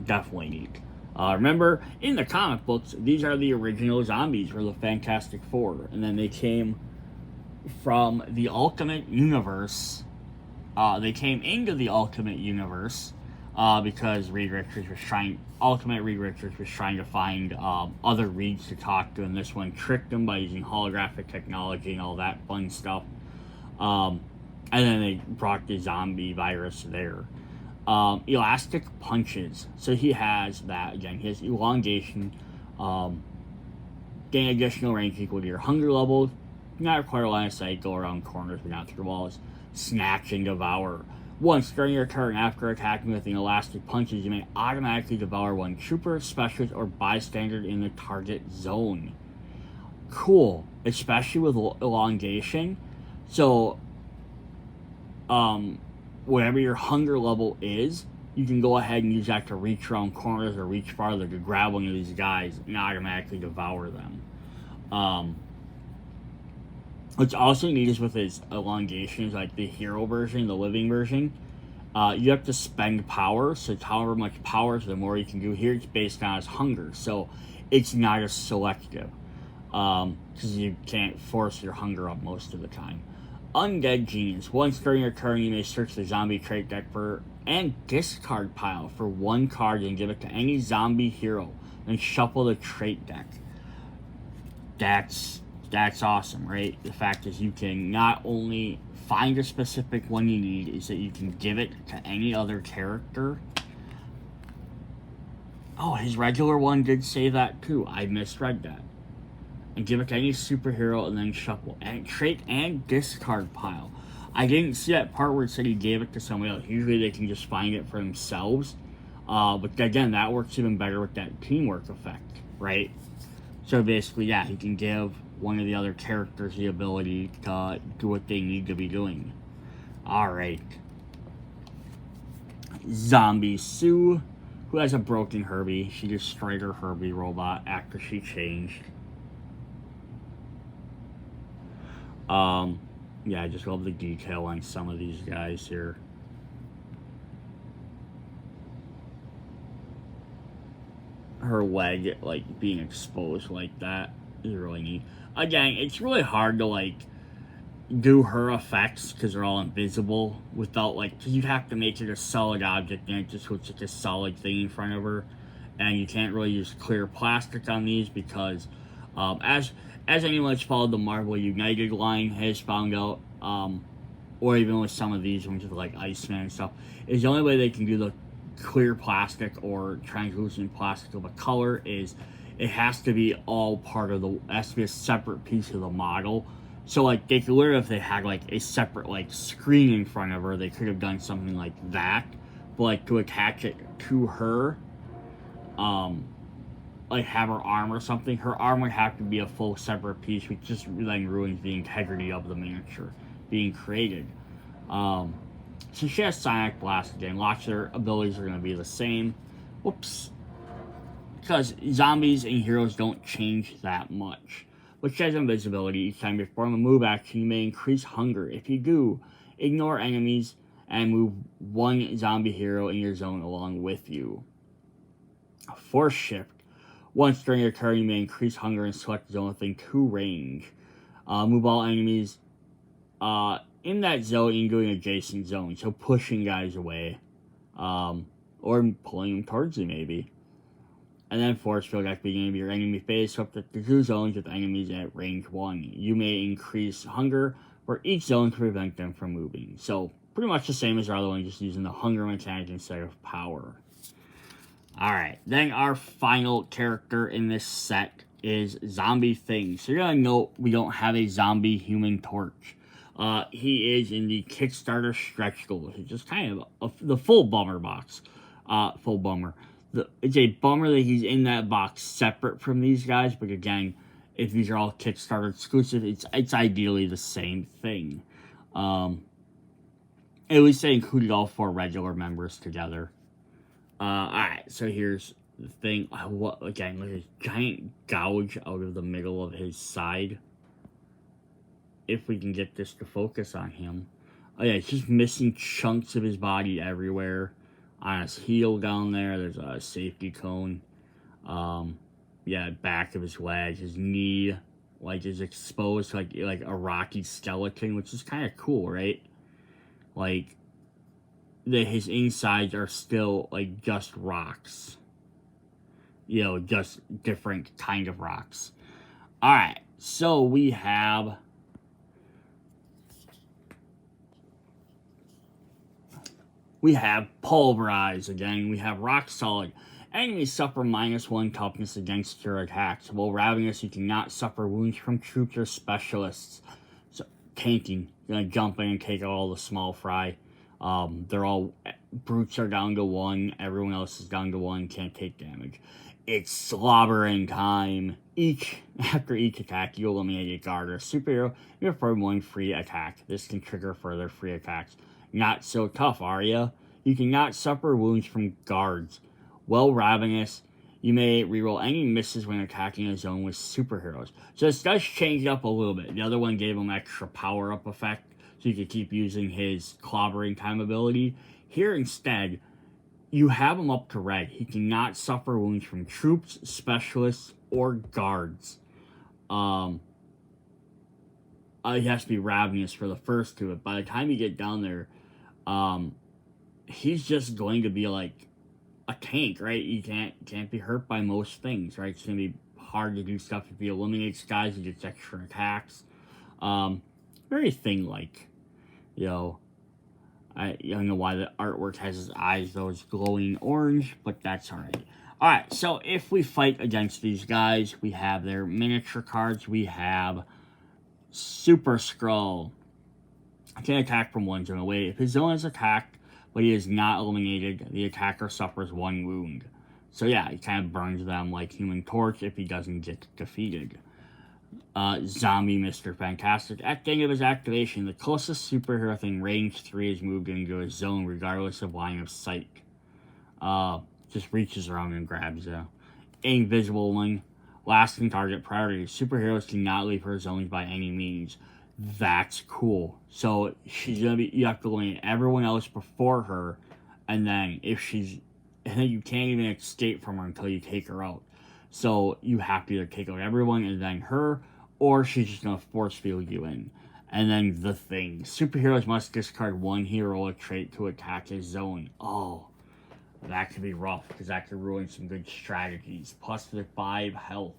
Definitely neat. Remember, in the comic books, these are the original zombies for the Fantastic Four. And then they came from the Ultimate Universe. They came into the Ultimate Universe because Reed Richards was trying to find other Reeds to talk to, and this one tricked him by using holographic technology and all that fun stuff. And then they brought the zombie virus there. Elastic punches. So he has that again. He has elongation, gain additional range equal to your hunger level. Not require a line of sight, go around corners but not through walls. Snatch and devour. Once during your turn after attacking with an elastic punches, you may automatically devour one trooper, specialist, or bystander in the target zone. Cool, especially with elongation. So, whatever your hunger level is, you can go ahead and use that to reach around corners or reach farther to grab one of these guys and automatically devour them. What's also neat is with his elongations, like the hero version, the living version, you have to spend power, so however much power, so the more you can do. Here it's based on his hunger, so it's not as selective, because you can't force your hunger up most of the time. Undead Genius. Once during your turn, you may search the zombie trait deck and discard pile for 1 card and give it to any zombie hero, then shuffle the trait deck. That's awesome, right? The fact is you can not only find a specific one you need, is that you can give it to any other character. Oh, his regular one did say that too. I misread that. And give it to any superhero and then shuffle. And trait and discard pile. I didn't see that part where it said he gave it to somebody else. Usually they can just find it for themselves. But again, that works even better with that teamwork effect, right? So basically, yeah, he can give one of the other characters the ability to do what they need to be doing. Alright. Zombie Sue, who has a broken Herbie. She destroyed her Herbie robot after she changed. Yeah, I just love the detail on some of these guys here. Her leg, like, being exposed like that is really neat. Again, it's really hard to, like, do her effects because they're all invisible without, like, because you'd have to make it a solid object and it just looks like a solid thing in front of her. And you can't really use clear plastic on these because, as anyone that's followed the Marvel United line has found out, or even with some of these ones with, like, Iceman and stuff, is the only way they can do the clear plastic or translucent plastic of a color is it has to be all part of it has to be a separate piece of the model. So, like, they could literally, if they had, like, a separate, like, screen in front of her, they could have done something like that. But, like, to attach it to her, like, have her arm or something, her arm would have to be a full separate piece, which just then ruins the integrity of the miniature being created. So she has Sonic Blast again. Lots of their abilities are going to be the same. Whoops. Because zombies and heroes don't change that much. But she has invisibility. Each time you perform a move action, you may increase hunger. If you do, ignore enemies and move 1 zombie hero in your zone along with you. Force shift. Once during your turn, you may increase hunger and select zone within 2 range. Move all enemies in that zone into an adjacent zone, so pushing guys away, or pulling them towards you maybe. And then force field at the beginning of your enemy phase, so up to 2 zones with enemies at range 1. You may increase hunger for each zone to prevent them from moving. So pretty much the same as our other one, just using the hunger mechanic instead of power. Alright, then our final character in this set is Zombie Thing. So you're going to note we don't have a zombie Human Torch. He is in the Kickstarter stretch goal, which is just kind of the full bummer box. Full bummer. It's a bummer that he's in that box separate from these guys, but again, if these are all Kickstarter exclusive, it's ideally the same thing. At least they included all 4 regular members together. Alright, so here's the thing. Again, look at this giant gouge out of the middle of his side. If we can get this to focus on him. Oh yeah, it's just missing chunks of his body everywhere. On his heel down there, there's a safety cone. Yeah, back of his leg, his knee, like, is exposed to, like a rocky skeleton, which is kind of cool, right? Like, his insides are still, like, just rocks. You know, just different kind of rocks. Alright, so we have... Pulverize again. We have Rock Solid. Enemies suffer -1 toughness against your attacks. While Ravenous, you cannot suffer wounds from troops or specialists. So, tanking. You're going to jump in and take out all the small fry. They're all... Brutes are down to 1. Everyone else is down to 1. Can't take damage. It's slobbering time. After each attack, you eliminate a guard or a superhero. You perform 1 free attack. This can trigger further free attacks. Not so tough, are ya? You cannot suffer wounds from guards. Well, Ravenous, you may reroll any misses when attacking a zone with superheroes. So this does change it up a little bit. The other one gave him extra power-up effect, so you could keep using his clobbering time ability. Here, instead, you have him up to red. He cannot suffer wounds from troops, specialists, or guards. He has to be Ravenous for the first 2, but by the time you get down there, he's just going to be like a tank, right? You can't be hurt by most things, right? It's gonna be hard to do stuff if he eliminates guys. He gets extra attacks. Very Thing-like, you know. I don't know why the artwork has his eyes those glowing orange, but that's alright. Alright, so if we fight against these guys, we have their miniature cards. We have Super Skrull. Can attack from 1 zone away. If his zone is attacked, but he is not eliminated, the attacker suffers 1 wound. So yeah, he kind of burns them like Human Torch if he doesn't get defeated. Zombie Mr. Fantastic. At the end of his activation, the closest superhero thing range 3 is moved into a zone regardless of line of sight. Just reaches around and grabs you. Invisible One. Lasting target priority. Superheroes cannot leave her zones by any means. That's cool. So she's gonna be. You have to eliminate everyone else before her, and then you can't even escape from her until you take her out. So you have to either take out everyone and then her, or she's just gonna force field you in. And then the Thing. Superheroes must discard 1 heroic trait to attack his zone. Oh, that could be rough because that could ruin some good strategies. Plus the 5 health.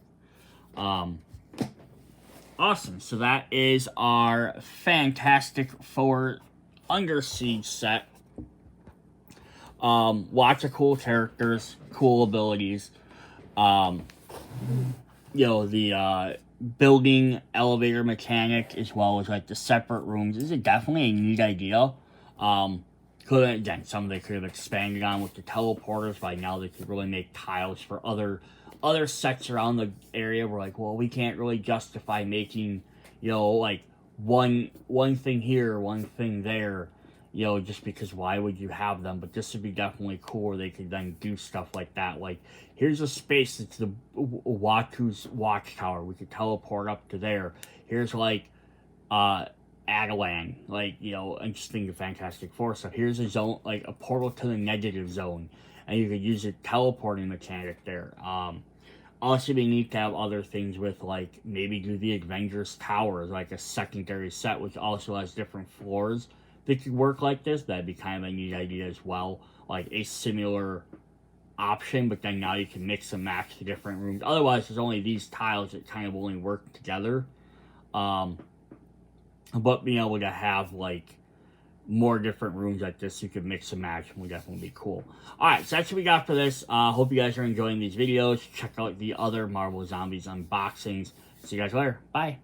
Awesome, so that is our Fantastic Four Under Siege set. Lots of cool characters, cool abilities. You know, the building elevator mechanic as well as like the separate rooms is definitely a neat idea. Again, some they could have expanded on with the teleporters. By now they could really make tiles for other sets around the area. We're like, well, we can't really justify making, you know, like one thing here, one thing there, you know, just because why would you have them? But this would be definitely cool where they could then do stuff like that. Like, here's a space that's the Watu's watchtower. We could teleport up to there. Here's like Adalan, like, you know, and just think of Fantastic Four stuff. Here's a zone, like a portal to the negative zone. and you could use a teleporting mechanic there. Also, be neat to have other things with, like, maybe do the Avengers Tower as like a secondary set, which also has different floors that could work like this. That'd be kind of a neat idea as well. Like a similar option, but then now you can mix and match the different rooms. Otherwise, there's only these tiles that kind of only work together. But being able to have, like, more different rooms like this you could mix and match would definitely be cool. Alright, so that's what we got for this. Hope you guys are enjoying these videos. Check out the other Marvel Zombies unboxings. See you guys later. Bye.